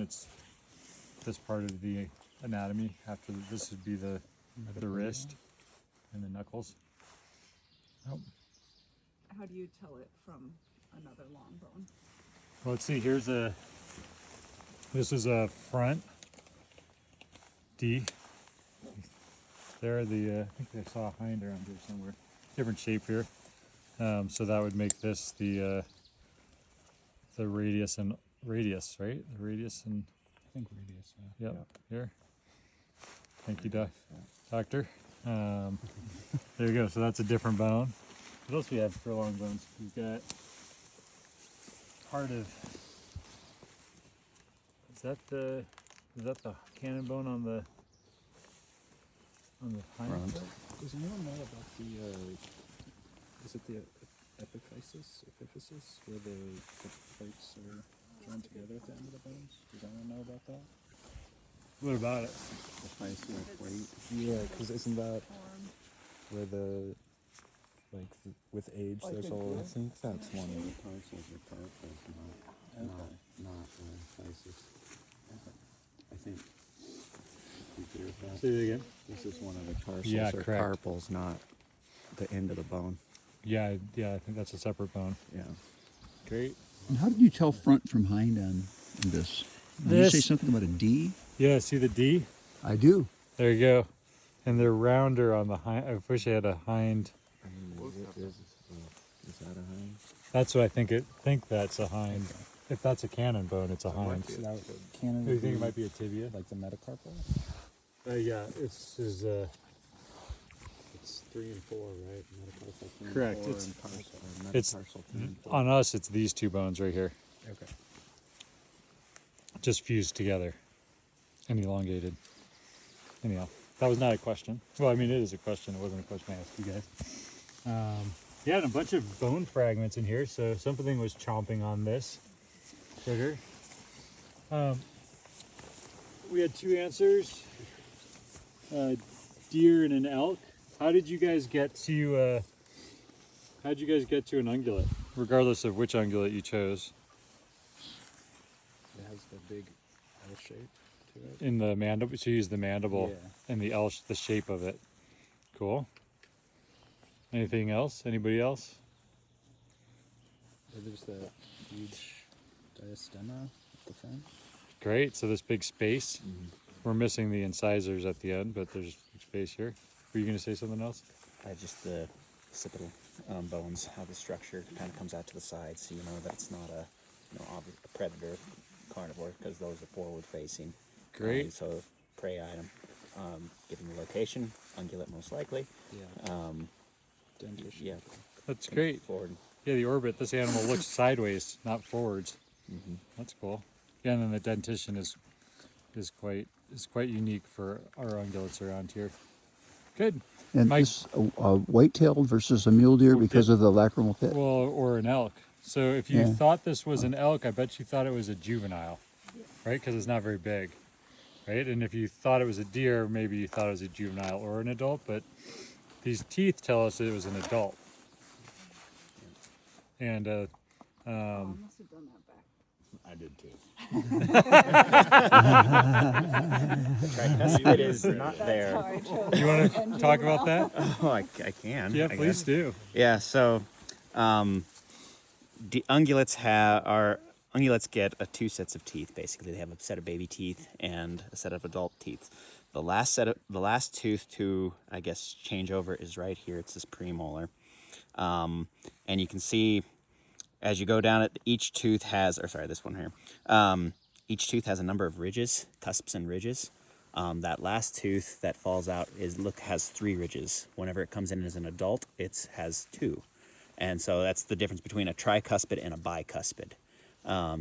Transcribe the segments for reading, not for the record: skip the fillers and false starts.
it's this part of the anatomy. After this would be the wrist and the knuckles. Oh. How do you tell it from another long bone? Well, let's see. This is a front D. There, I think I saw a hind around here somewhere. Different shape here. So that would make this the radius, right? The radius and I think radius. yep, here. Thank you, doctor. There you go. So that's a different bone. What else do we have for long bones? We've got part of. Is that the cannon bone on the hind foot? Does anyone know about is it the epiphysis, where the plates are joined together at the end of the bones? Does anyone know about that? What about it? The physeal plate? Yeah, because isn't that where with age there's all... I think that's one of the tarsals or carpals, not physis. I think. Say it again. This is one of the tarsals or correct. carpals, not the end of the bone. Yeah, I think that's a separate bone. Yeah. Great. And how did you tell front from hind on this? Did you say something about a D? Yeah, see the D? I do. There you go. And they're rounder on the hind. I wish I had a hind. Is that a hind? That's what I think that's a hind. Okay. If that's a cannon bone, it's a hind. So that Do you think it might be a tibia? like the metacarpal? Yeah, it's 3 and 4, right? Metacarpal 3 and Correct. 4 It's- and tarsal, or it's- metatarsal 3 and 4. on us. It's these two bones right here, Okay. just fused together and elongated. Anyhow, that was not a question. Well, I mean, it is a question. It wasn't a question I asked you guys. Yeah, and a bunch of bone fragments in here. So something was chomping on this critter. We had two answers: deer and an elk. How did you guys get to? How did you guys get to an ungulate? Regardless of which ungulate you chose. It has the big L shape to it. In the mandible, so you use the mandible Yeah. and the shape of it. Cool. Anything else? Anybody else? There's the huge diastema at the front. Great. So this big space. We're missing the incisors at the end, but there's big space here. Were you going to say something else? Just the occipital bones, how the structure kind of comes out to the side, so you know that it's not a predator carnivore, because those are forward facing. Great. So prey item. Given the location, ungulate most likely. Yeah. Dentition. Yeah. That's great. Forward. Yeah, the orbit. This animal looks sideways, not forwards. That's cool. Yeah, and then the dentition is quite unique for our ungulates around here. Good. And Mike- this a white-tailed versus a mule deer because of the lacrimal pit? Well, or an elk. So if you Yeah. thought this was an elk, I bet you thought it was a juvenile, right? Because it's not very big, right? And if you thought it was a deer, maybe you thought it was a juvenile or an adult, but these teeth tell us it was an adult. And I must have done that back. I did too. Tricuspid is not That's there. how I chose you want it. to And talk juvenile. about that? Oh, I can. Yeah, I please guess. do. Yeah, so the ungulates get two sets of teeth. Basically, they have a set of baby teeth and a set of adult teeth. The last tooth to, I guess, change over is right here. It's this premolar, and you can see as you go down it, each tooth has, this one here. Each tooth has a number of ridges, cusps and ridges. That last tooth that falls out has 3 ridges. Whenever it comes in as an adult, it has 2. And so that's the difference between a tricuspid and a bicuspid.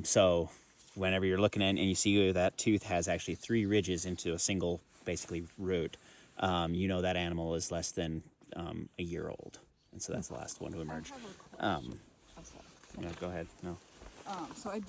So whenever you're looking at it and you see that tooth has actually 3 ridges into a single, basically, root, you know that animal is less than a year old. And so that's the last one to emerge. I have a question. Oh, sorry. Go ahead. No. So I did